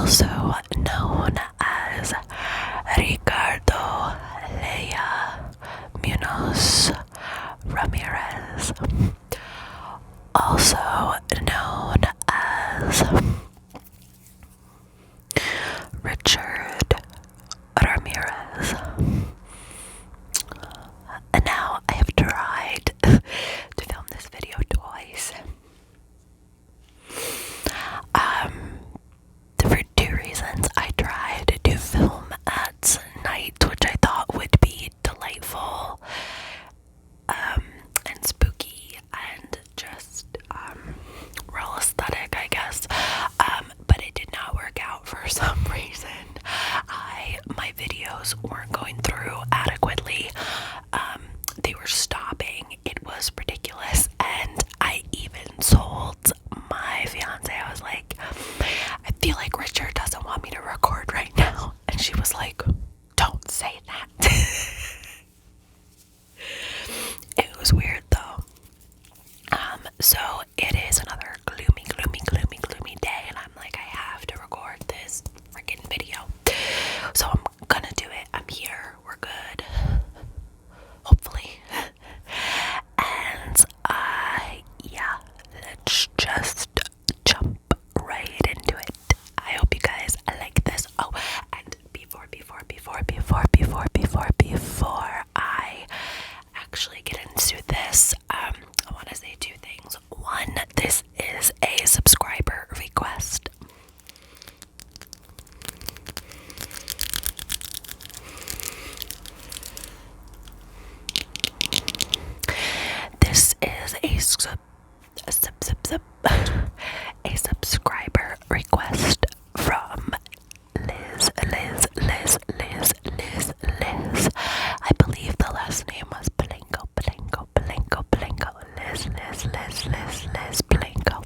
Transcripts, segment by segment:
also known as Ricardo Leia Munoz Ramirez, also known as Richard Ramirez. And now I have tried to film this video twice. For two reasons. I tried to film at night, which I thought would be delightful, and spooky, and just real aesthetic, I guess. But it did not work out for some reason. My videos weren't going through adequately. They were stopping. It was ridiculous, and I even told my fiance, I was like, I feel like Richard doesn't want me to record right now, and she was like, don't say that. It was weird though. So it is another gloomy day, and I'm like, I have to record this freaking video, so I'm gonna do it. I'm here, we're good, hopefully. And yeah, let's just jump right into it. I hope you guys like this. Oh, and before I actually get into this, I want to say two things. One, this is a subscriber request. This is a subscriber request from Liz. I believe the last name was Blanco. Liz Blanco.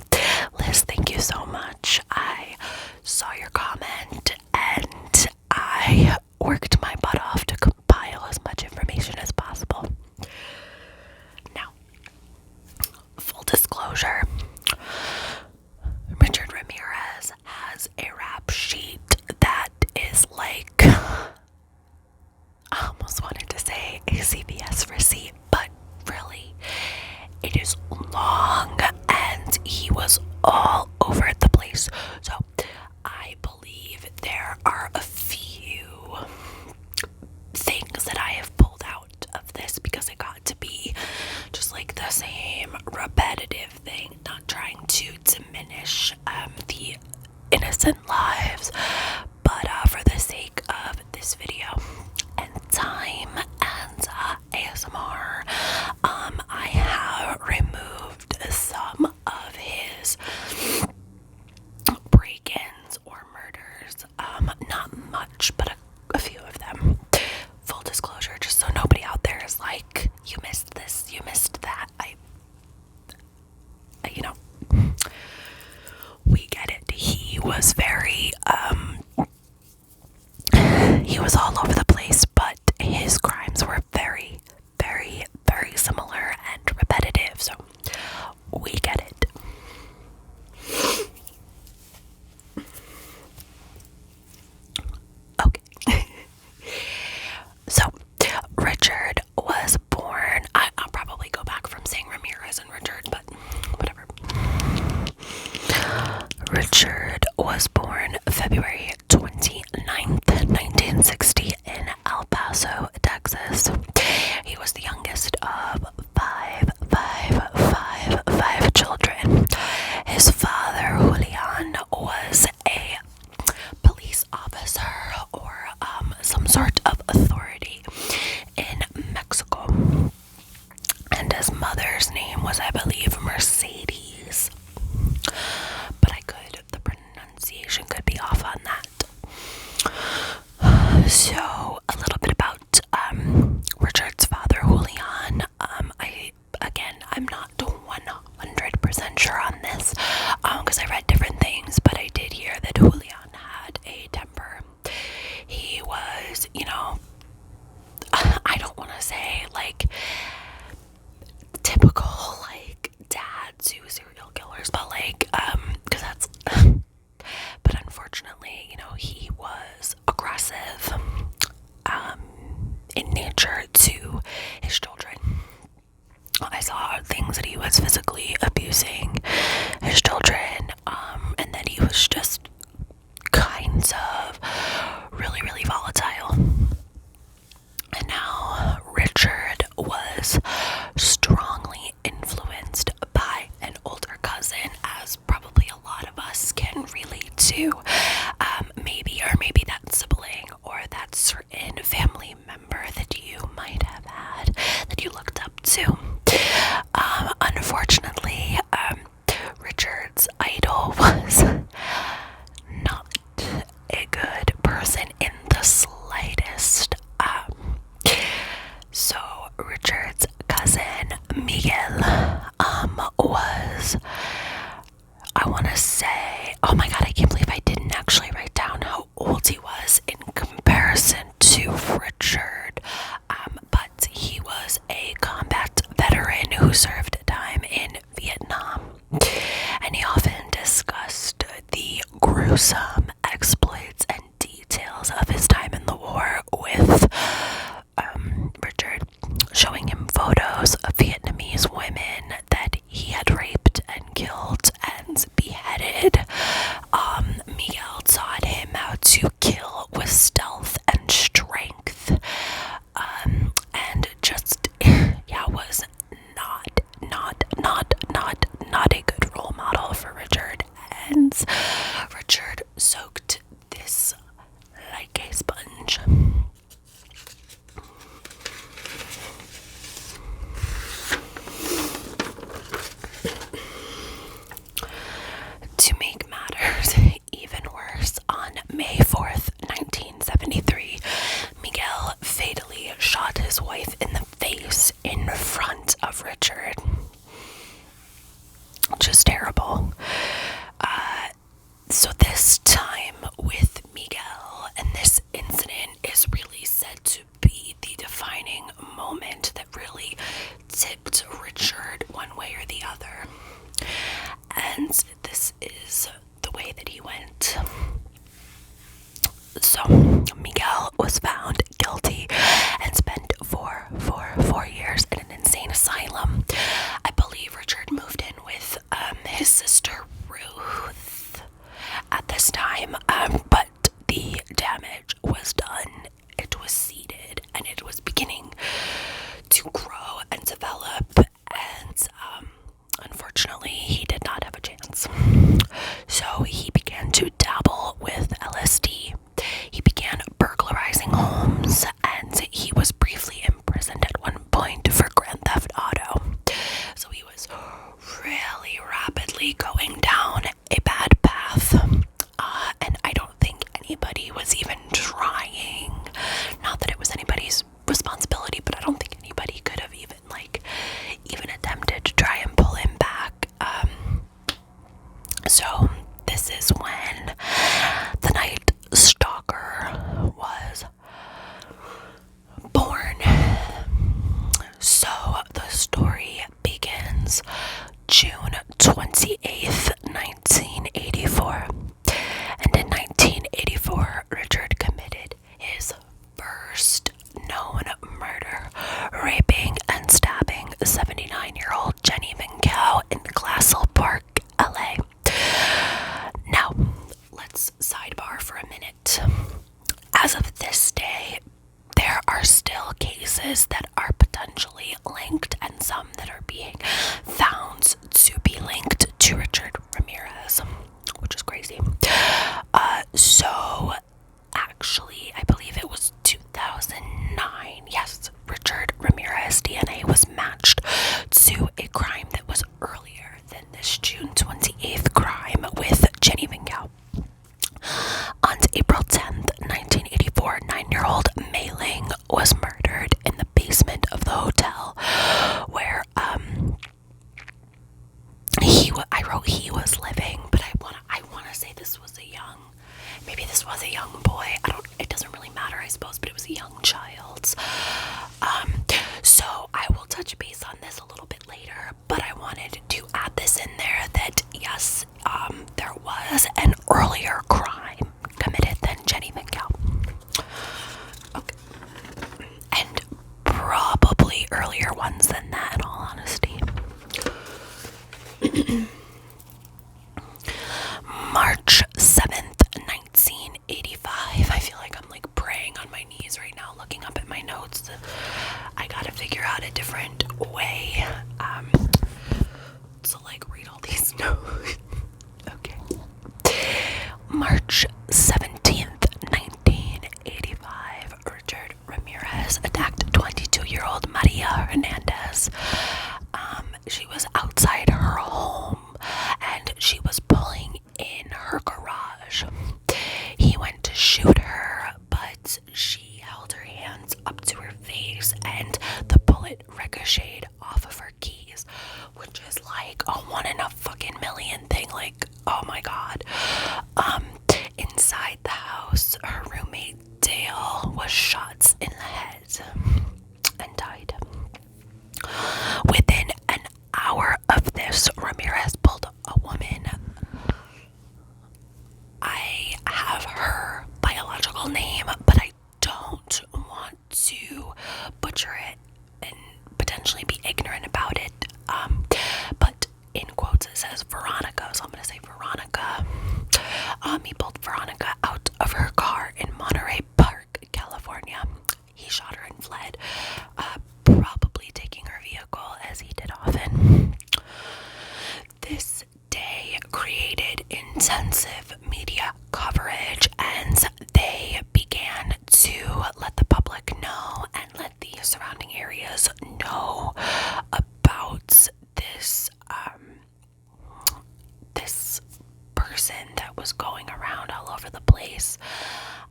Liz, thank you so much. I saw your comment and I worked my butt off to compile as much information as possible. Now, full disclosure, Richard Ramirez has a rap sheet that is like, I almost wanted to say a CVS receipt, but really, it is long and he was all over the place. So I believe there are a few things that I have pulled out of this because it got to be just like the same repetitive thing, not trying to diminish the innocent lives, but for the sake of this video and time and ASMR, I have removed some of his break-ins or murders, not much, but a few of them. Full disclosure, just so nobody out there is like, you missed this, you missed that. We get it. He was very, he was all over the place, but his crimes were very, very, very similar and repetitive, so we get it. Okay. So, Richard was born, I'll probably go back from saying Ramirez and Richard, but whatever. Richard was born February 29th, 1960 in El Paso, Texas. He was the youngest of five children. His father, Julian, was a police officer or some sort of authority in Mexico. And his mother's name was, I believe, Mercedes. But the pronunciation could be off on that. So, a little bit about Richard's father, Julian. I'm not 100% sure on this, because I read different things, but I did hear that Julian had a temper. He was, I don't want to say, like, typical, like, dads who serial killers, but, like, because that's, but unfortunately, oh my god, I can't believe I didn't actually write down how old he was in comparison to Richard. But he was a combat veteran who served time in Vietnam, and he often discussed the gruesome exploits and details of his time in the war with Richard, showing him photos of Vietnamese women that he had raped and killed and beheaded. Miguel taught him how to kill with stealth and strength, and just, yeah, was not a good role model for Richard. And Richard soaked this like a sponge. To make matters even worse, on May 4th, 1973, Miguel fatally shot his wife in the face in front of Richard. Just terrible. So this time with Miguel and this incident is really said to be the defining moment that really tipped Richard one way or the other. And this is the way that he went. So Miguel was found guilty and spent four years in an insane asylum. I believe Richard moved in with his sister Ruth at this time, but the damage was done. It was seeded and it was beginning to grow and develop, and unfortunately he did not have a chance. So he began to dabble with LSD. He began burglarizing homes, and he was briefly imprisoned at one point for grand theft auto. So he was really rapidly going down a bad path, and I don't think anybody was even trying. Not that it was anybody's responsibility, but I don't think anybody could have even attempted to try and pull him back. So this is when the Night Stalker was born. So the story begins June 28th, 1984. And in 1984, Richard committed his first known murder, raping and stabbing 79-year-old Jenny Vincao in Glassell Park, LA. Now, let's sidebar for a minute. As of this day, there are still cases that are potentially linked and some that are being found to be linked to Richard Ramirez, which is crazy. So actually, I believe it was 2009. Yes, Richard Ramirez DNA was matched to a crime that was earlier than this June 28th crime with Jenny Vincao. On April 10th, 1984, 9-year-old Mei Ling was murdered in the basement of the hotel where he was living, but I wanna say this was a young boy. It doesn't really matter, I suppose, but it was a young child. So I will touch base on this a little bit later, but I wanted to add this in there that yes, there was an earlier crime committed than Jenny Vincao. Okay. And probably earlier ones than that, in all honesty. March 7th, 1985. I feel like I'm like praying on my knees right now, looking up at my notes. I gotta figure out a different way to like read all these notes. Okay. March 17th, 1985. Richard Ramirez attacked 22-year-old Maria Hernandez. She was outside her home and she was pulling in her garage. He went to shoot her, but she held her hands up to her face and the bullet ricocheted off of her keys, which is like a 1 in a fucking million thing. Like, Oh my god. Inside the house, her roommate Dale was shot in the head and died. Within an hour of this, Ramirez pulled a woman. I have her biological name, but I don't want to butcher it and potentially be ignorant about it. But in quotes it says Veronica, so I'm gonna say Veronica. He pulled Veronica out of her car in Monterey Park, California. He shot her and fled, probably taking her vehicle as he did often. This day created intensive media coverage, and they began to let the public know and let the surrounding areas know about this this person that was going around all over the place,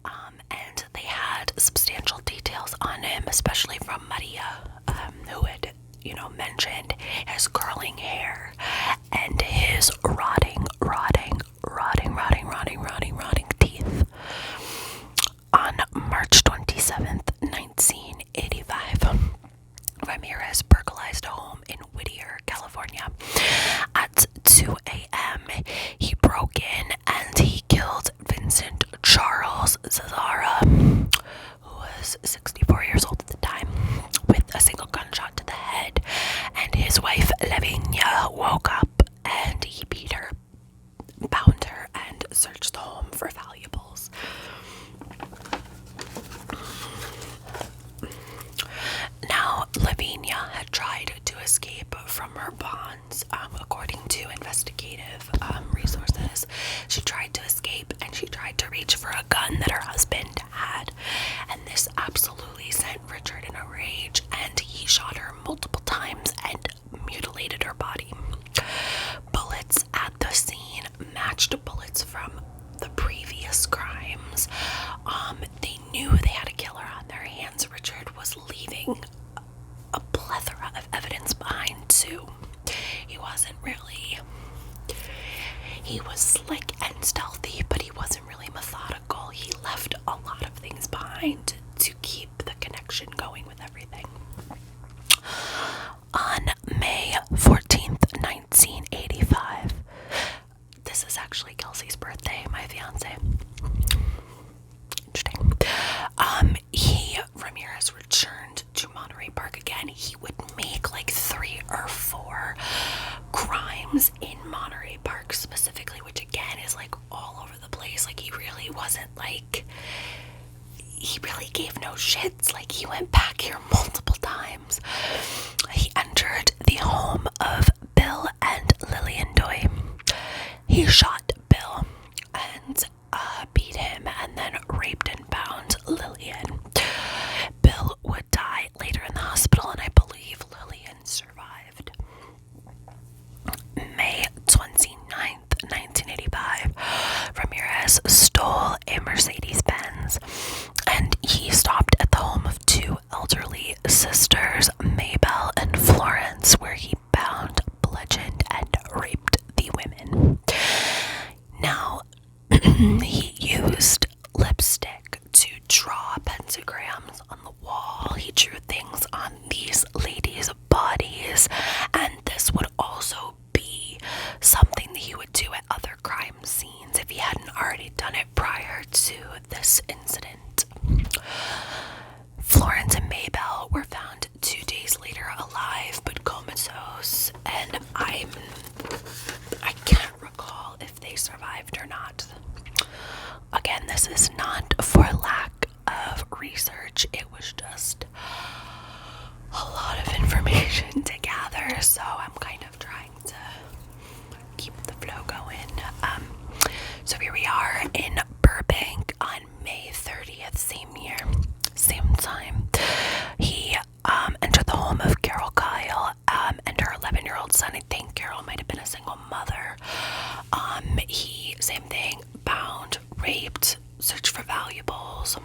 and they had substantial details on him, especially from Maria, who had mentioned his curling hair and his rotting teeth. On March 27th, 1985, Ramirez burglarized a home in Whittier, California. At 2 a.m., he broke in and he killed Vincent Charles Zazara, who was 64 years old at the time, with a single gunshot to the head. And his wife Lavinia woke up and he beat her, bound her, and searched the home for valuables. Now, Lavinia had tried to escape from her bonds, according to investigative resources. She tried to escape and she tried to reach for a gun that her husband had, and this absolutely sent Richard in a rage, and he shot her multiple times and mutilated her body. Bullets at the scene matched bullets from the previous crimes. They knew they had a killer on their hands. Richard was leaving a plethora of evidence behind too. He was slick and stealthy, but he wasn't really methodical. He left a lot of things behind to keep the connection going with everything. On May 14th, 1985, this is actually Kelsey's birthday, my fiance. Interesting. Ramirez returned to Monterey Park again. He would make like 3 or 4 crimes in Monterey Park specifically, which again is like all over the place. Like he really gave no shits. Like he went back here multiple times. He entered the home of Bill and Lillian Doy. He shot Bill and beat him, and then raped and bound Lillian. Bill would die later in the hospital, and I believe Lillian survived. May 29th, 1985, Ramirez stole a Mercedes-Benz, and he stopped at the home of 2 elderly sisters, Maybelle and Florence, where he bound, bludgeoned, and raped the women. Now, he used lipstick to draw pentagrams on the wall. He drew things on these ladies' bodies, and this would also be something that he would do at other crime scenes if he hadn't already done it prior to this incident. Florence and Maybelle were found 2 days later alive but comatose, and I can't recall if they survived or not. Again, this is not for lack of research. It was just a lot of information to gather, so I'm kind of trying to keep the flow going. So here we are in Burbank on May 30th, same year, same time. He entered the home of Carol Kyle and her 11-year-old son. I think Carol might have been a single mother. He, same thing, bound, raped, searched for valuables,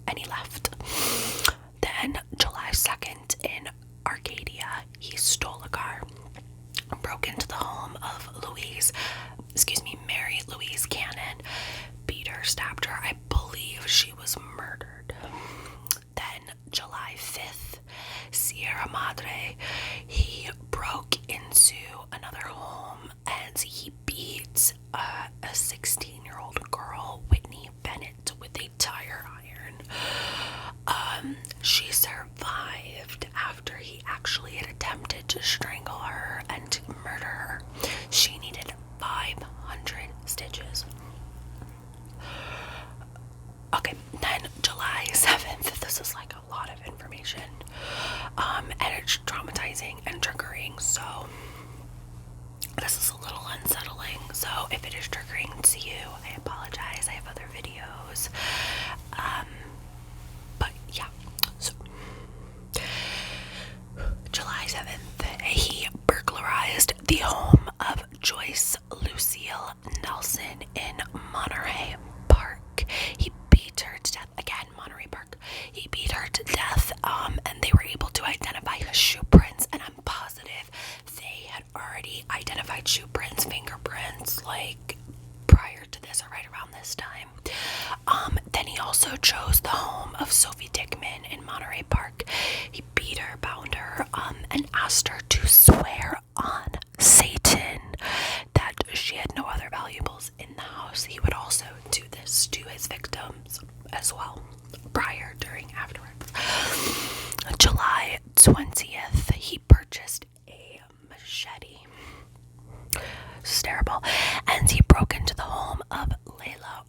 and he left. Then July 2nd in Arcadia, he stole a car, broke into the home of brother stabbed her. I believe she was murdered. Then July 5th, Sierra Madre, he broke into another home and he beat a 16-year-old girl, Whitney Bennett, with a tire iron. She survived after he actually had attempted to strangle her and to murder her. She needed 500 stitches. Okay, then July 7th, this is like a lot of information, and it's traumatizing and triggering, so this is a little unsettling. So if it is triggering to you, I apologize. I have other videos, but yeah. So July 7th, he burglarized the home of Joyce Lucille Nelson in Monterey Park. He beat her to death. Again, Monterey Park. He beat her to death, and they were able to identify his shoe prints, and I'm positive they had already identified shoe prints, fingerprints, like prior to this or right around this time. Then he also chose the home of Sophie Dickman in Monterey Park. He beat her, bound her, and asked her to swear on Satan that she had no other valuables in the house. He would also do this to his victims as well, prior, during, afterwards. July 20th, he purchased a machete. This is terrible. And he broke into the home of Layla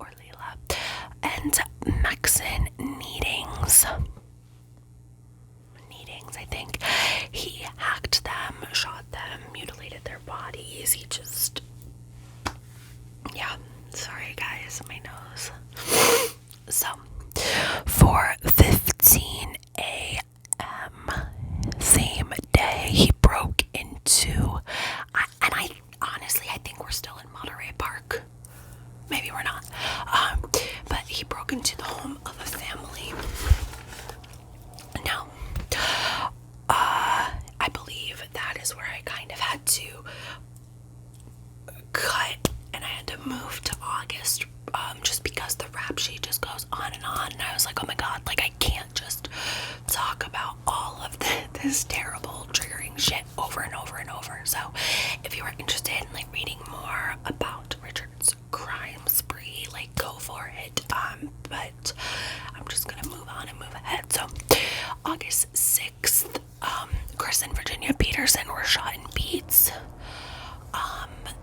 and Maxine Needings, I think. He hacked them, shot them, mutilated their bodies. He just, yeah, sorry guys, my nose. So, 4:15 a.m. same day, he broke into, and I honestly, I think we're still in Monterey Park. Maybe we're not. But he broke into the home of a family. Now, I believe that is where I kind of had to cut, and I had to move to August, just because the rap sheet just goes on, and I was like, oh my god, like I can't just talk about all of this terrible triggering shit over and over and over. So if you are interested in like reading more about Richard's crime spree, like go for it. But I'm just gonna move on and move ahead. So August 6th, Chris and Virginia Peterson were shot in beats.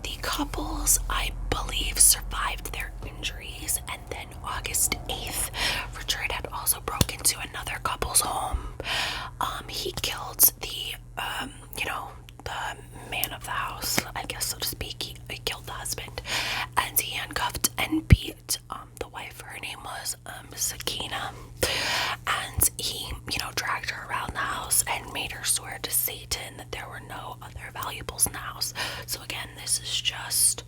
The couples, I believe, survived their injuries, and then August 8th, Richard had also broke into another couple's home. He killed the man of the house, I guess, so to speak. He killed the husband, and he handcuffed and beat the wife. Her name was Sakina, and he, dragged her around the house and made her swear to Satan that there were no other valuables in the house. So again, this is just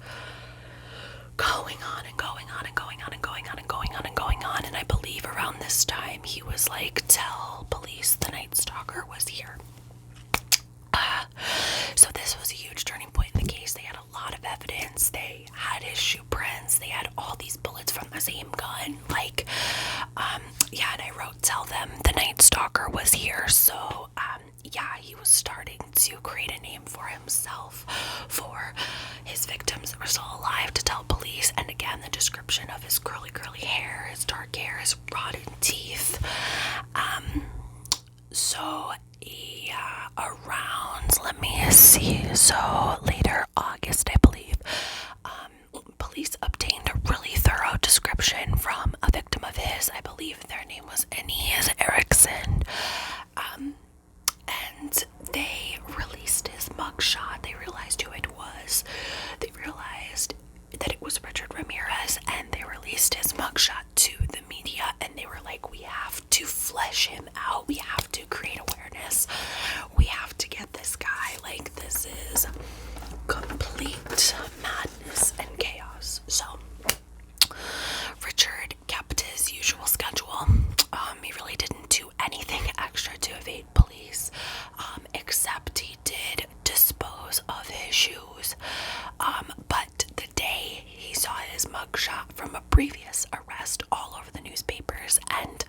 going on and going on and going on and going on and going on and going on. And I believe around this time he was like, tell police the Night Stalker was here. So this was a huge turning point in the case. They had a lot of evidence. They had his shoe prints. They had all these bullets from the same gun. Like, and I wrote, tell them the Night Stalker was here. So, he was starting to create a name for himself, for his victims that were still alive, to tell police. And again, the description of his curly hair, his dark hair, his rotten teeth. Around, let me see, so later August, I believe, police obtained a really thorough description from a victim of his. I believe their name was Anise Erickson, and they released his mugshot. They realized who it was. They realized that it was Richard Ramirez, and they released his mugshot to the media, and they were like, we have to flesh him out. We have to create awareness. We have to get this guy. Like, this is his mugshot from a previous arrest all over the newspapers and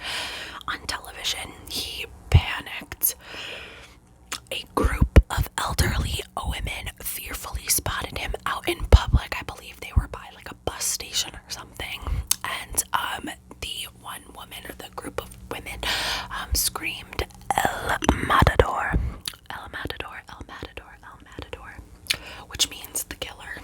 on television. He panicked. A group of elderly women fearfully spotted him out in public. I believe they were by like a bus station or something. And the one woman, or the group of women, screamed, "El Matador, El Matador, El Matador, El Matador," which means the killer.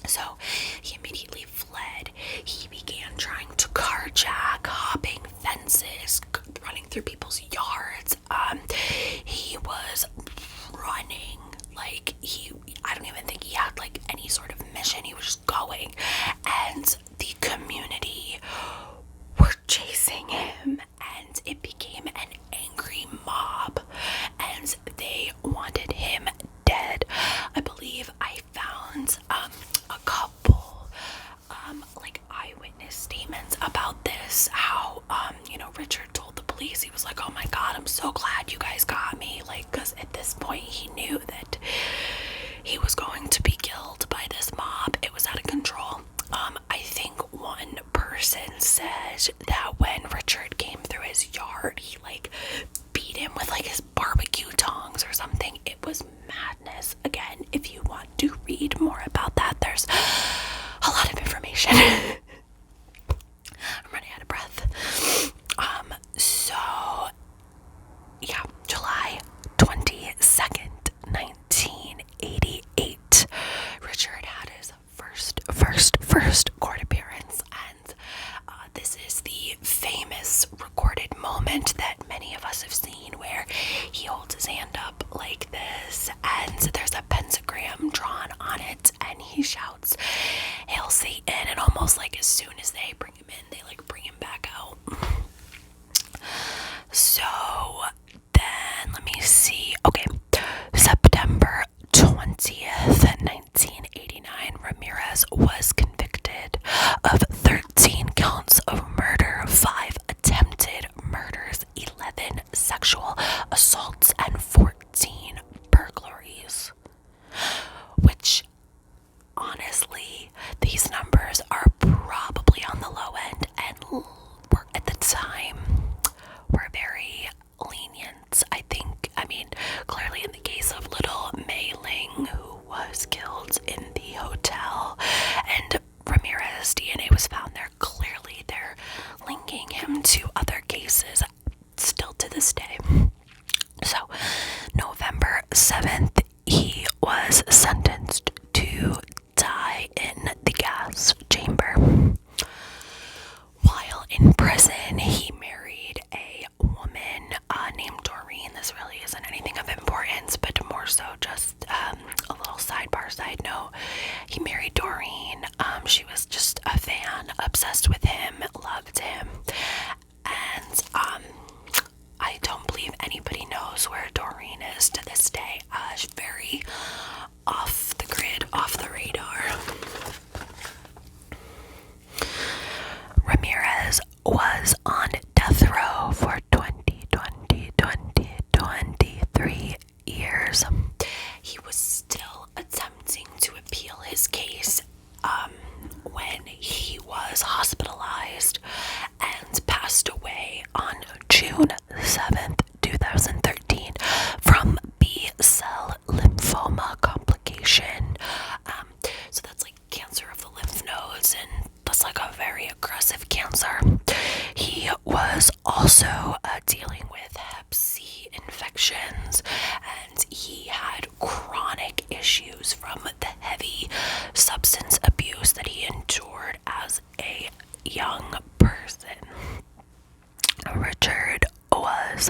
So he immediately fled. He began trying to carjack, hopping fences, running through people's yards. He was running like I don't even think he had like any sort of mission. He was just going, and the community were chasing him, and it became an angry mob, and they wanted him dead. I believe I found a couple like eyewitness statements about this, how Richard told the police, he was like, "Oh my god, I'm so glad you guys got me," like, because at this point he knew that he was going to be killed by this mob. It was out of control. I think one person said that when Richard came through his yard, he like beat him with like his barbecue tongs or something. It was madness. Again, if you want to read more about that, there's a lot of information. I'm running out of breath. So yeah, July 22nd, 1988, Richard had his first court appearance, and this is the famous recorded moment that many of us have seen, where he holds his hand up like this, and there's a pentagram drawn on it, and he shouts, "Hail Satan," and almost like as soon as they bring him in, they like bring him back out. So then, let me see. Okay, September 20th, 1989, Ramirez was convicted of 13 counts of murder, 5 attempted murders, 11 sexual assaults, and 14 burglaries. Which, honestly, these numbers are probably on the low end, and were at the time were very lenient. I mean, clearly in the case of little Mei Ling, who was killed in the hotel, and Ramirez DNA was found there, clearly they're linking him to other cases still to this day. So, November 7th, he was sentenced to die in the gas chamber. While in prison, he married a woman named Doreen. This really isn't anything of importance, but more so just a little sidebar side note. He married Doreen. She was just a fan, obsessed with him, loved him, and I don't believe anybody knows where Doreen is to this day. She's very off the grid, off the radar. Ramirez was on death row for 23 years. He was still attempting to appeal his case when he was hospitalized and passed away on June 7th, 2013 from B-cell lymphoma complication. So that's like cancer of the lymph nodes, and that's like a very aggressive cancer. He was also dealing with Hep C infections, and he had chronic issues from the heavy substance abuse that he endured as a young person. Richard was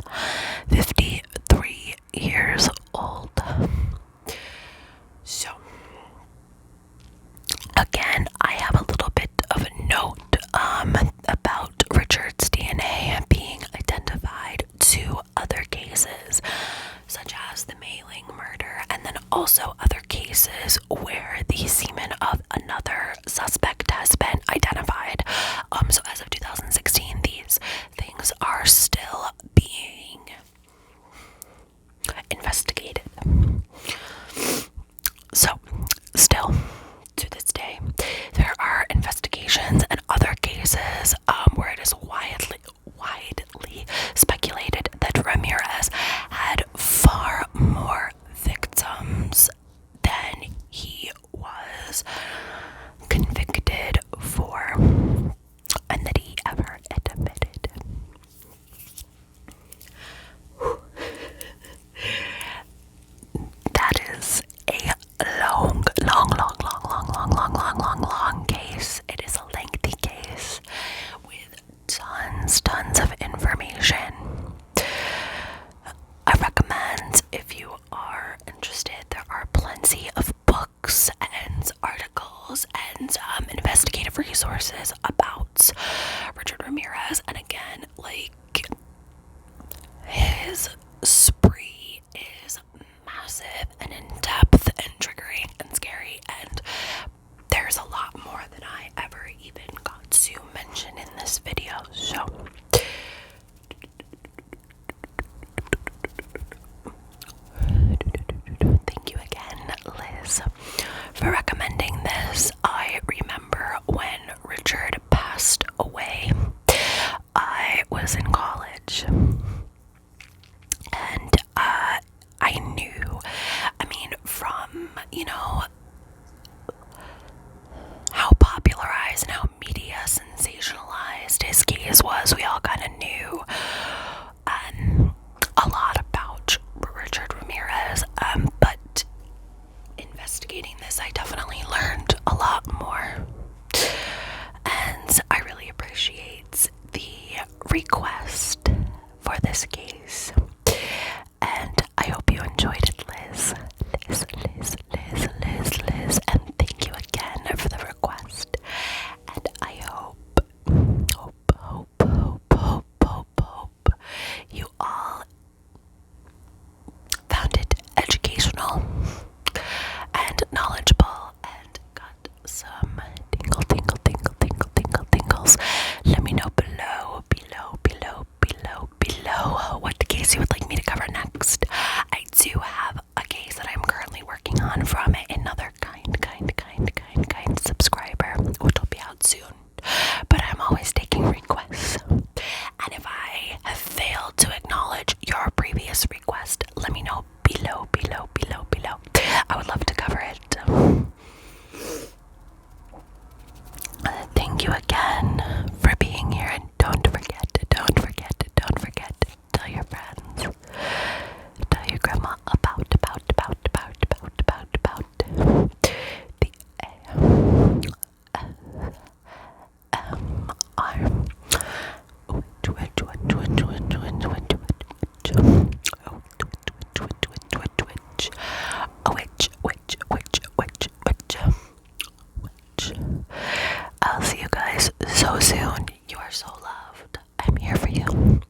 investigative resources about Richard Ramirez. And again, like, his spree is massive and in-depth and triggering and scary, and there's a lot more than I ever even got to mention in this video. So thank you again, Liz, for recommending this. I remember when Richard passed away, I was in college, and I knew, I mean, from, you know, how popularized and how media sensationalized his case was, we all kind of knew a lot about Richard Ramirez, but investigating this, I definitely learned a lot more, and I really appreciate the request for this case, and I hope you enjoyed it, Liz, and thank you again for the request, and I hope you all found it educational and knowledgeable and got some tingles. Let me know below what case you would like me to cover next. I do have a case that I'm currently working on from another kind subscriber, which will be out soon, but I'm always taking requests, and if I have failed to acknowledge your previous request, let me know below. I would love to cover it. Thank you again for being here, and don't forget, tell your friends, tell your grandma about the I'll see you guys so soon. You are so loved. I'm here for you.